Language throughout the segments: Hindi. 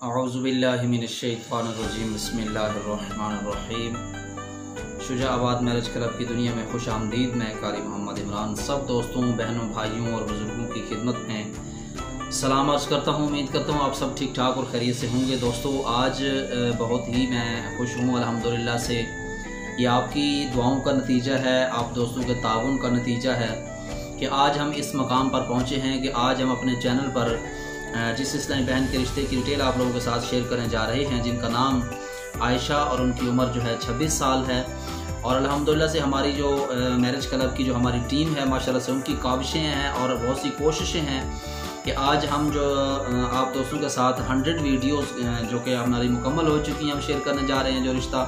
अऊज़ुबिल्लाहि मिनश्शैतानिर्रजीम बिस्मिल्लाहिर्रहमानिर्रहीम। शुजाआबाद मैरिज क्लब की दुनिया में खुश आमदीद। मैं कारी मोहम्मद इमरान सब दोस्तों, बहनों, भाइयों और बुज़ुर्गों की खिदमत में सलाम अर्ज़ करता हूँ। उम्मीद करता हूँ आप सब ठीक ठाक और खैरियत से होंगे। दोस्तों आज बहुत ही मैं खुश हूँ अल्हम्दुलिल्लाह से। ये आपकी दुआओं का नतीजा है, आप दोस्तों के ताउन का नतीजा है कि आज हम इस मकाम पर पहुँचे हैं कि आज हम अपने चैनल पर जिस इस्लामी बहन के रिश्ते की डिटेल आप लोगों के साथ शेयर करने जा रहे हैं, जिनका नाम आयशा और उनकी उम्र जो है 26 साल है। और अल्हम्दुलिल्लाह से हमारी जो मैरिज क्लब की जो हमारी टीम है माशाल्लाह से उनकी काविशें हैं और बहुत सी कोशिशें हैं कि आज हम जो आप दोस्तों के साथ 100 वीडियोस जो कि हमारी मुकम्मल हो चुकी हैं हम शेयर करने जा रहे हैं जो रिश्ता।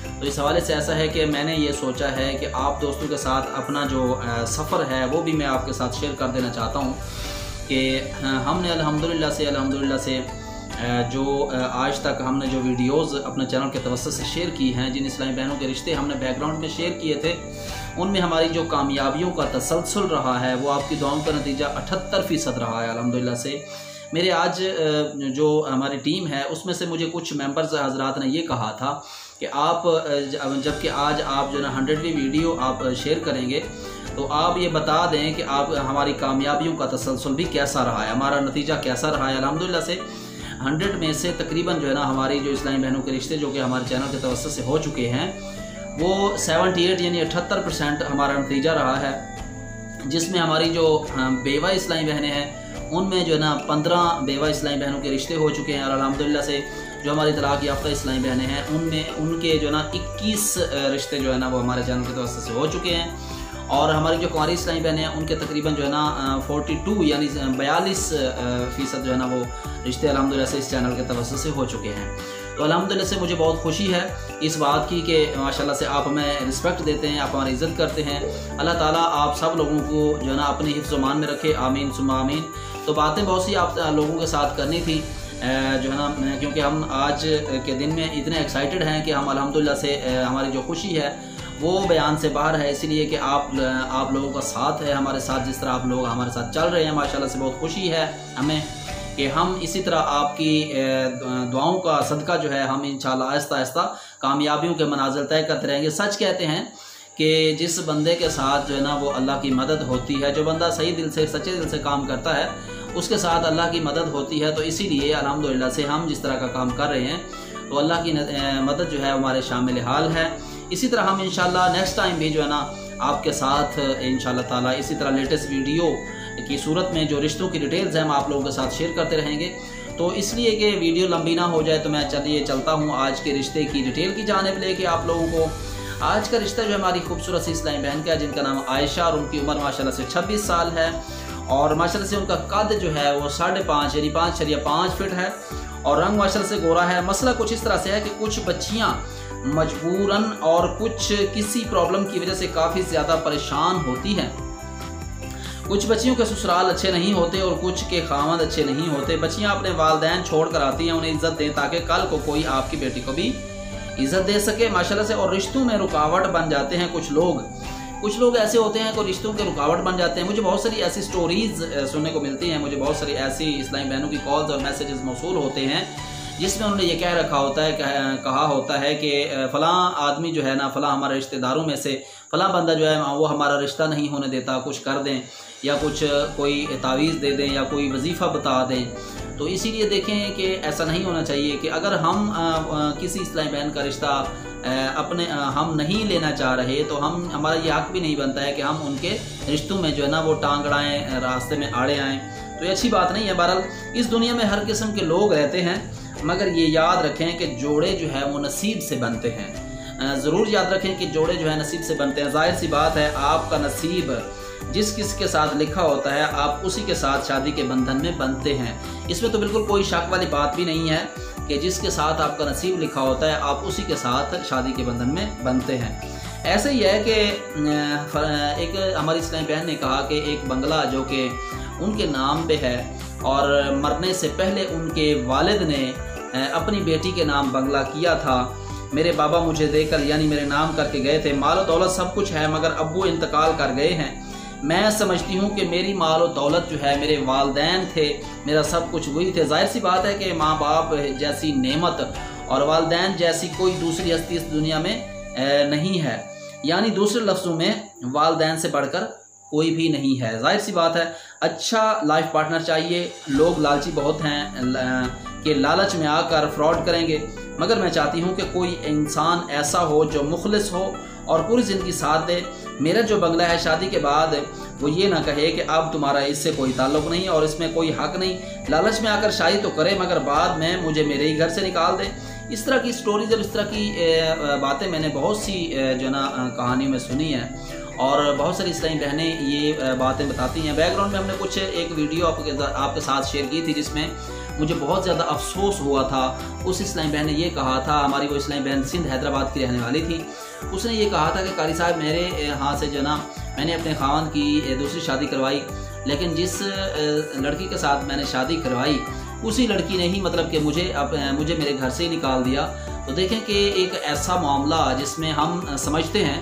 तो इस हवाले से ऐसा है कि मैंने ये सोचा है कि आप दोस्तों के साथ अपना जो सफ़र है वो भी मैं आपके साथ शेयर कर देना चाहता हूँ कि हमने अल्हम्दुलिल्लाह से जो आज तक हमने जो वीडियोस अपने चैनल के तवस्सुत से शेयर की हैं, जिन इस्लामी बहनों के रिश्ते हमने बैकग्राउंड में शेयर किए थे, उनमें हमारी जो कामयाबियों का तसलसल रहा है वो आपकी दुआओं का नतीजा 78% रहा है अल्हम्दुलिल्लाह से। मेरे आज जो हमारी टीम है उसमें से मुझे कुछ मेंबर्स हजरात ने ये कहा था कि आप जबकि आज आप जो ना 100वीं वीडियो आप शेयर करेंगे तो आप ये बता दें कि आप हमारी कामयाबियों का तसलसल भी कैसा रहा है, हमारा नतीजा कैसा रहा है। अल्हम्दुलिल्लाह से 100 में से तकरीबन जो है ना हमारी जो इस्लामी बहनों के रिश्ते जो कि हमारे चैनल के तवस्सुत से हो चुके हैं वो 78 यानी 78% हमारा नतीजा रहा है, जिसमें हमारी जो बेवा इस्लामी बहनें हैं उनमें जो है ना 15 बेवा इस्लामी बहनों के रिश्ते हो चुके हैं। और अल्हम्दुलिल्लाह से जो हमारी तलाक याफ्ता इस्लामी बहनें हैं उनमें उनके जो ना 21 रिश्ते जो है ना वो हमारे चैनल के तवस्सुत से हो चुके हैं। और हमारी जो कुंवारी इस्लामी बहनें हैं उनके तकरीबन जो है ना 42 यानी 42% जो है ना वो रिश्ते अल्हम्दुलिल्लाह से इस चैनल के तवस्सुत से हो चुके हैं। तो अल्हम्दुलिल्लाह से मुझे बहुत खुशी है इस बात की कि माशाल्लाह से आप हमें रिस्पेक्ट देते हैं, आप हमारी इज़्ज़त करते हैं। अल्लाह ताला आप सब लोगों को जो है ना अपने हिफ्ज़ मान में रखे, आमीन सुम्मा आमीन। तो बातें बहुत सी आप लोगों के साथ करनी थी जो है ना, क्योंकि हम आज के दिन में इतने एक्साइटेड हैं कि हम अल्हम्दुलिल्लाह से हमारी जो खुशी है वो बयान से बाहर है, इसीलिए कि आप लोगों का साथ है हमारे साथ, जिस तरह आप लोग हमारे साथ चल रहे हैं माशाल्लाह से बहुत खुशी है हमें कि हम इसी तरह आपकी दुआओं का सदका जो है हम इंशाल्लाह आहिस्ता आहिस्ता कामयाबियों के मनाज़िल तय करते रहेंगे। सच कहते हैं कि जिस बंदे के साथ जो है ना वो अल्लाह की मदद होती है, जो बंदा सही दिल से सच्चे दिल से काम करता है उसके साथ अल्लाह की मदद होती है। तो इसीलिए अल्हम्दुलिल्लाह से हम जिस तरह का काम कर रहे हैं तो अल्लाह की मदद जो है हमारे शामिल हाल है। इसी तरह हम इंशाल्लाह नेक्स्ट टाइम भी जो है ना आपके साथ इंशाल्लाह ताला इसी तरह लेटेस्ट वीडियो की सूरत में जो रिश्तों की डिटेल्स हैं हम आप लोगों के साथ शेयर करते रहेंगे। तो इसलिए कि वीडियो लंबी ना हो जाए तो मैं चलता हूँ आज के रिश्ते की डिटेल की जानिब लेके आप लोगों को। आज का रिश्ता जो हमारी खूबसूरत सी इस्लामी बहन का है जिनका नाम आयशा और उनकी उम्र माशाल्लाह से 26 साल है और माशाल्लाह से उनका कद जो है वो 5.5 यानी 5.5 फीट है और रंग माशाल्लाह से गोरा है। मसला कुछ इस तरह से है कि कुछ बच्चियाँ मजबूरन और कुछ किसी प्रॉब्लम की वजह से काफ़ी ज़्यादा परेशान होती हैं। कुछ बच्चियों के ससुराल अच्छे नहीं होते और कुछ के खामद अच्छे नहीं होते। बच्चियां अपने वालिदैन छोड़ कर आती हैं, उन्हें इज्जत दें ताकि कल को कोई आपकी बेटी को भी इज्जत दे सके माशाल्लाह से। और रिश्तों में रुकावट बन जाते हैं कुछ लोग ऐसे होते हैं कि रिश्तों के रुकावट बन जाते हैं। मुझे बहुत सारी ऐसी स्टोरीज़ सुनने को मिलती हैं, मुझे बहुत सारी ऐसी इस्लामी बहनों की कॉल्स और मैसेजेस मौसूल होते हैं जिसमें उन्होंने ये कहा होता है कि फ़लाँ आदमी जो है ना फ़लाँ हमारे रिश्तेदारों में से फ़लाँ बंदा जो है वो हमारा रिश्ता नहीं होने देता, कुछ कर दें या कुछ कोई तावीज़ दे दें या कोई वजीफ़ा बता दें। तो इसीलिए देखें कि ऐसा नहीं होना चाहिए कि अगर हम किसी इस्लामी बहन का रिश्ता हम नहीं लेना चाह रहे तो हमारा ये हक भी नहीं बनता है कि हम उनके रिश्तों में जो है ना वो टांग अड़ाएँ, रास्ते में आड़े आएँ। तो ये अच्छी बात नहीं है। बहरहाल इस दुनिया में हर किस्म के लोग रहते हैं, मगर ये याद रखें कि जोड़े जो है वो नसीब से बनते हैं। ज़रूर याद रखें कि जोड़े जो है नसीब से बनते हैं। जाहिर सी बात है आपका नसीब जिस के साथ लिखा होता है आप उसी के साथ शादी के बंधन में बनते हैं। इसमें तो बिल्कुल कोई शक वाली बात भी नहीं है कि जिसके साथ आपका नसीब लिखा होता है आप उसी के साथ शादी के बंधन में बनते हैं। ऐसे ही है कि एक हमारी इस्लामी बहन ने कहा कि एक बंगला जो कि उनके नाम पे है और मरने से पहले उनके वालिद ने अपनी बेटी के नाम बंगला किया था। मेरे बाबा मुझे देकर यानी मेरे नाम करके गए थे, मालो दौलत सब कुछ है मगर अब्बू इंतकाल कर गए हैं। मैं समझती हूँ कि मेरी माल और दौलत जो है मेरे वालिदैन थे, मेरा सब कुछ वही थे। जाहिर सी बात है कि माँ बाप जैसी नेमत और वालिदैन जैसी कोई दूसरी हस्ती इस दुनिया में नहीं है, यानी दूसरे लफ्ज़ों में वालिदैन से बढ़कर कोई भी नहीं है। जाहिर सी बात है अच्छा लाइफ पार्टनर चाहिए। लोग लालची बहुत हैं कि लालच में आकर फ्रॉड करेंगे, मगर मैं चाहती हूँ कि कोई इंसान ऐसा हो जो मुखलिस हो और पूरी ज़िंदगी साथ दे। मेरा जो बंगला है शादी के बाद वो ये ना कहे कि अब तुम्हारा इससे कोई ताल्लुक़ नहीं और इसमें कोई हक़ नहीं। लालच में आकर शादी तो करे मगर बाद में मुझे मेरे ही घर से निकाल दे। इस तरह की स्टोरीज और इस तरह की बातें मैंने बहुत सी जो ना कहानियों में सुनी है और बहुत सारी इस्लामी बहनें ये बातें बताती हैं। बैकग्राउंड में हमने कुछ एक वीडियो आपके साथ शेयर की थी जिसमें मुझे बहुत ज़्यादा अफसोस हुआ था। उस इस्लामी बहन ने ये कहा था, हमारी वो इस्लामी बहन सिंध हैदराबाद की रहने वाली थी, उसने ये कहा था कि कारी साहब मेरे यहाँ से जो ना मैंने अपने खावन की दूसरी शादी करवाई, लेकिन जिस लड़की के साथ मैंने शादी करवाई उसी लड़की ने ही मतलब कि मुझे मेरे घर से ही निकाल दिया। तो देखें कि एक ऐसा मामला जिसमें हम समझते हैं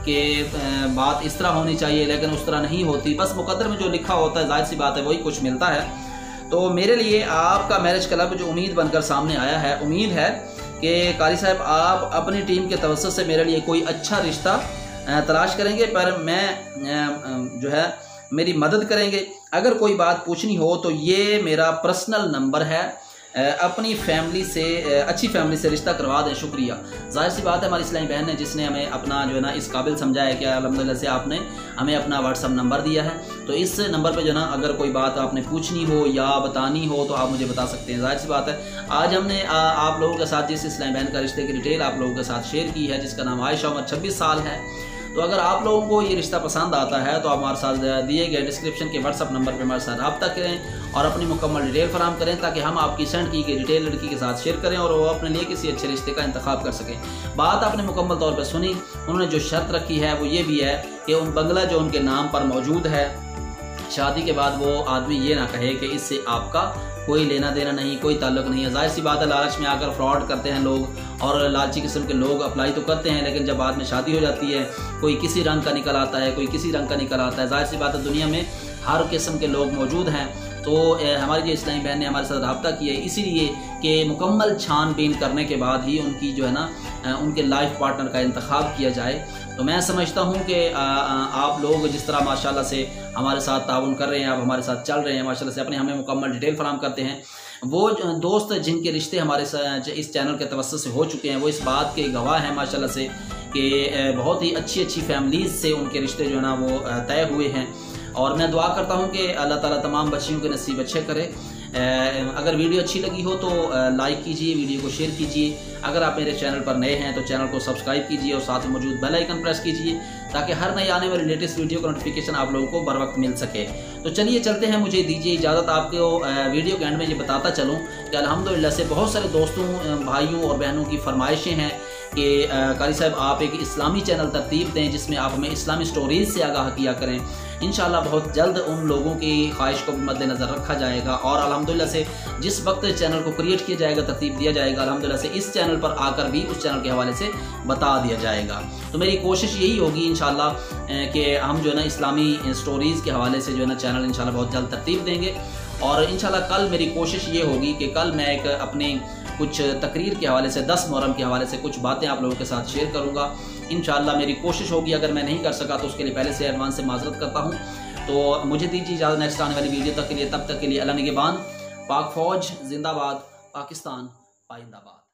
कि बात इस तरह होनी चाहिए लेकिन उस तरह नहीं होती, बस मुकद्दर में जो लिखा होता है जाहिर सी बात है वही कुछ मिलता है। तो मेरे लिए आपका मैरिज क्लब जो उम्मीद बनकर सामने आया है, उम्मीद है कि कारी साहब आप अपनी टीम के तवज्जुह से मेरे लिए कोई अच्छा रिश्ता तलाश करेंगे, पर मैं जो है मेरी मदद करेंगे। अगर कोई बात पूछनी हो तो ये मेरा पर्सनल नंबर है, अपनी फैमिली से अच्छी फैमिली से रिश्ता करवा दें। शुक्रिया। जाहिर सी बात है हमारी इस्लामी बहन ने जिसने हमें अपना जो है ना इस काबिल समझा है कि अल्हम्दुलिल्लाह से आपने हमें अपना व्हाट्सअप नंबर दिया है, तो इस नंबर पे जो ना अगर कोई बात आपने पूछनी हो या बतानी हो तो आप मुझे बता सकते हैं। जाहिर सी बात है आज हमने आप लोगों के साथ जिस इस्लामी बहन का रिश्ते की डिटेल आप लोगों के साथ शेयर की है, जिसका नाम आयशा, उम्र 26 साल है, तो अगर आप लोगों को ये रिश्ता पसंद आता है तो आप हमारे साथ दिए गए डिस्क्रिप्शन के व्हाट्सअप नंबर पर हमारे साथ रब्ता करें और अपनी मुकम्मल डिटेल फराहम करें ताकि हम आपकी सेंड की गई डिटेल लड़की के साथ शेयर करें और वो अपने लिए किसी अच्छे रिश्ते का इंतखाब कर सकें। बात आपने मुकम्मल तौर पर सुनी। उन्होंने जो शर्त रखी है वो ये भी है कि उन बंगला जो उनके नाम पर मौजूद है, शादी के बाद वो आदमी ये ना कहे कि इससे आपका कोई लेना देना नहीं, कोई ताल्लुक नहीं है। जाहिर सी बात है लालच में आकर फ्रॉड करते हैं लोग और लालची किस्म के लोग अप्लाई तो करते हैं, लेकिन जब बाद में शादी हो जाती है कोई किसी रंग का निकल आता है, कोई किसी रंग का निकल आता है। जाहिर सी बात है दुनिया में हर किस्म के लोग मौजूद हैं। तो हमारी जो इस्लामी बहन ने हमारे साथ रब्ता किया है इसीलिए कि मुकम्मल छानबीन करने के बाद ही उनकी जो है ना उनके लाइफ पार्टनर का इंतखाब किया जाए। तो मैं समझता हूँ कि आप लोग जिस तरह माशाल्लाह से हमारे साथ ताउन कर रहे हैं, आप हमारे साथ चल रहे हैं माशाल्लाह से, अपने हमें मुकम्मल डिटेल फराहम करते हैं, वो दोस्त जिनके रिश्ते हमारे इस चैनल के तवज्जुह से हो चुके हैं वो इस बात के गवाह हैं माशाल्लाह से कि बहुत ही अच्छी अच्छी फैमिलीज़ से उनके रिश्ते जो है ना वो तय हुए हैं। और मैं दुआ करता हूँ कि अल्लाह ताला तमाम बच्चियों के नसीब अच्छे करे। अगर वीडियो अच्छी लगी हो तो लाइक कीजिए, वीडियो को शेयर कीजिए। अगर आप मेरे चैनल पर नए हैं तो चैनल को सब्सक्राइब कीजिए और साथ में मौजूद बेल आइकन प्रेस कीजिए ताकि हर नई आने वाली लेटेस्ट वीडियो का नोटिफिकेशन आप लोगों को बर वक्त मिल सके। तो चलिए चलते हैं, मुझे दीजिए इजाज़त। आपको वीडियो के एंड में ये बताता चलूँ कि अल्हम्दुलिल्लाह से बहुत सारे दोस्तों भाइयों और बहनों की फरमाइशें हैं कि कारी साहब आप एक इस्लामी चैनल तरतीब दें जिसमें आप हमें इस्लामी स्टोरीज़ से आगाह किया करें। इंशाल्लाह बहुत जल्द उन लोगों की ख्वाहिश को भी मद्देनज़र रखा जाएगा और अल्हम्दुलिल्लाह से जिस वक्त चैनल को क्रिएट किया जाएगा, तरतीब दिया जाएगा, अल्हम्दुलिल्लाह से इस चैनल पर आकर भी उस चैनल के हवाले से बता दिया जाएगा। तो मेरी कोशिश यही होगी इंशाल्लाह कि हम जो है ना इस्लामी स्टोरीज़ के हवाले से जो है ना चैनल इंशाल्लाह बहुत जल्द तरतीब देंगे। और इंशाल्लाह कल मेरी कोशिश ये होगी कि कल मैं एक अपने कुछ तकरीर के हवाले से 10 मुहर्रम के हवाले से कुछ बातें आप लोगों के साथ शेयर करूँगा। इंशाल्लाह मेरी कोशिश होगी, अगर मैं नहीं कर सका तो उसके लिए पहले से एडवांस से माजरत करता हूँ। तो मुझे दीजिए इजाज़त नेक्स्ट आने वाली वीडियो तक के लिए। तब तक के लिए अल्लाह निगहबान। पाक फौज जिंदाबाद, पाकिस्तान पाइंदाबाद।